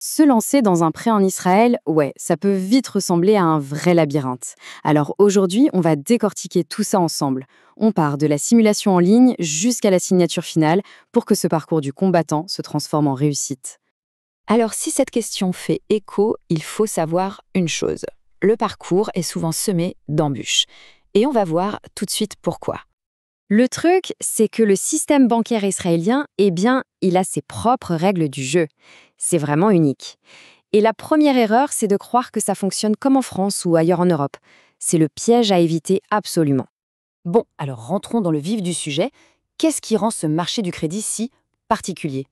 Se lancer dans un prêt en Israël, ouais, ça peut vite ressembler à un vrai labyrinthe. Alors aujourd'hui, on va décortiquer tout ça ensemble. On part de la simulation en ligne jusqu'à la signature finale pour que ce parcours du combattant se transforme en réussite. Alors si cette question fait écho, il faut savoir une chose. Le parcours est souvent semé d'embûches. Et on va voir tout de suite pourquoi. Le truc, c'est que le système bancaire israélien, eh bien, il a ses propres règles du jeu. C'est vraiment unique. Et la première erreur, c'est de croire que ça fonctionne comme en France ou ailleurs en Europe. C'est le piège à éviter absolument. Bon, alors rentrons dans le vif du sujet. Qu'est-ce qui rend ce marché du crédit si particulier?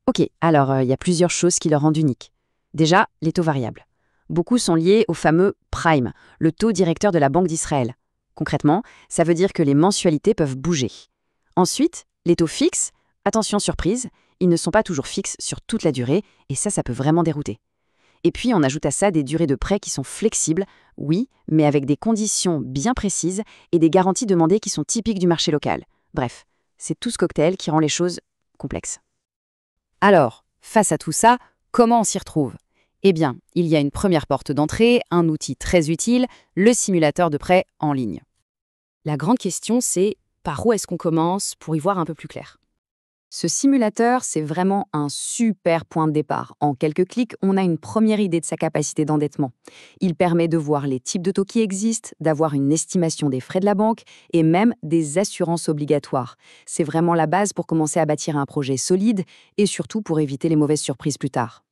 Ok, alors il y a plusieurs choses qui le rendent unique. Déjà, les taux variables. Beaucoup sont liés au fameux prime, le taux directeur de la Banque d'Israël. Concrètement, ça veut dire que les mensualités peuvent bouger. Ensuite, les taux fixes, attention surprise, ils ne sont pas toujours fixes sur toute la durée, et ça peut vraiment dérouter. Et puis, on ajoute à ça des durées de prêt qui sont flexibles, oui, mais avec des conditions bien précises et des garanties demandées qui sont typiques du marché local. Bref, c'est tout ce cocktail qui rend les choses complexes. Alors, face à tout ça, comment on s'y retrouve? Eh bien, il y a une première porte d'entrée, un outil très utile, le simulateur de prêt en ligne. La grande question, c'est par où est-ce qu'on commence pour y voir un peu plus clair? Ce simulateur, c'est vraiment un super point de départ. En quelques clics, on a une première idée de sa capacité d'endettement. Il permet de voir les types de taux qui existent, d'avoir une estimation des frais de la banque et même des assurances obligatoires. C'est vraiment la base pour commencer à bâtir un projet solide et surtout pour éviter les mauvaises surprises plus tard.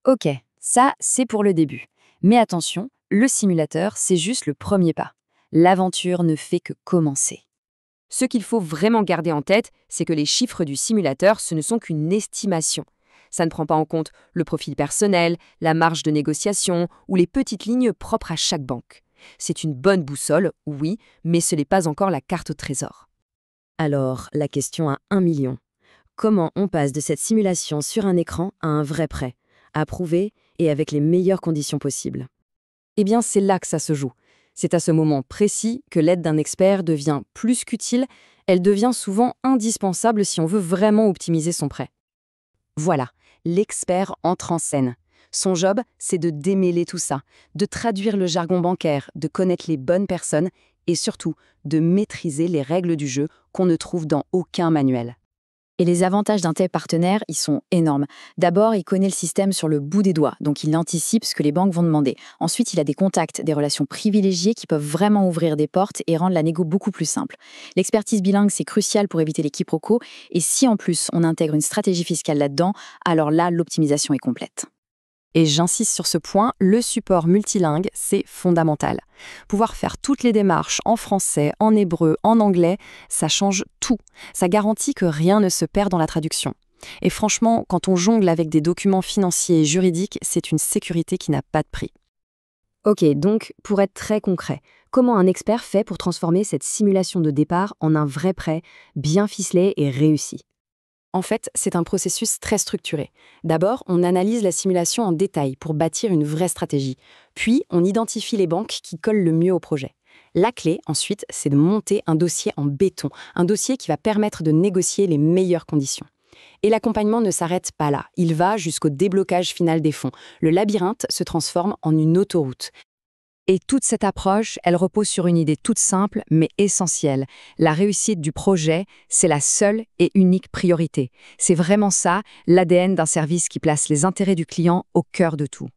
Ok, ça, c'est pour le début. Mais attention, le simulateur, c'est juste le premier pas. L'aventure ne fait que commencer. Ce qu'il faut vraiment garder en tête, c'est que les chiffres du simulateur, ce ne sont qu'une estimation. Ça ne prend pas en compte le profil personnel, la marge de négociation ou les petites lignes propres à chaque banque. C'est une bonne boussole, oui, mais ce n'est pas encore la carte au trésor. Alors, la question à 1 million. Comment on passe de cette simulation sur un écran à un vrai prêt, approuvé et avec les meilleures conditions possibles? Eh bien, c'est là que ça se joue. C'est à ce moment précis que l'aide d'un expert devient plus qu'utile, elle devient souvent indispensable si on veut vraiment optimiser son prêt. Voilà, l'expert entre en scène. Son job, c'est de démêler tout ça, de traduire le jargon bancaire, de connaître les bonnes personnes et surtout de maîtriser les règles du jeu qu'on ne trouve dans aucun manuel. Et les avantages d'un tel partenaire, ils sont énormes. D'abord, il connaît le système sur le bout des doigts, donc il anticipe ce que les banques vont demander. Ensuite, il a des contacts, des relations privilégiées qui peuvent vraiment ouvrir des portes et rendre la négo beaucoup plus simple. L'expertise bilingue, c'est crucial pour éviter les quiproquos, et si en plus on intègre une stratégie fiscale là-dedans, alors là, l'optimisation est complète. Et j'insiste sur ce point, le support multilingue, c'est fondamental. Pouvoir faire toutes les démarches en français, en hébreu, en anglais, ça change tout. Ça garantit que rien ne se perd dans la traduction. Et franchement, quand on jongle avec des documents financiers et juridiques, c'est une sécurité qui n'a pas de prix. Ok, donc pour être très concret, comment un expert fait pour transformer cette simulation de départ en un vrai prêt, bien ficelé et réussi? En fait, c'est un processus très structuré. D'abord, on analyse la simulation en détail pour bâtir une vraie stratégie. Puis, on identifie les banques qui collent le mieux au projet. La clé, ensuite, c'est de monter un dossier en béton, un dossier qui va permettre de négocier les meilleures conditions. Et l'accompagnement ne s'arrête pas là. Il va jusqu'au déblocage final des fonds. Le labyrinthe se transforme en une autoroute. Et toute cette approche, elle repose sur une idée toute simple mais essentielle. La réussite du projet, c'est la seule et unique priorité. C'est vraiment ça, l'ADN d'un service qui place les intérêts du client au cœur de tout.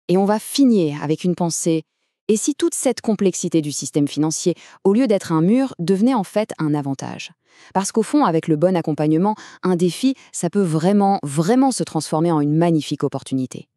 Et on va finir avec une pensée. Et si toute cette complexité du système financier, au lieu d'être un mur, devenait en fait un avantage? Parce qu'au fond, avec le bon accompagnement, un défi, ça peut vraiment se transformer en une magnifique opportunité.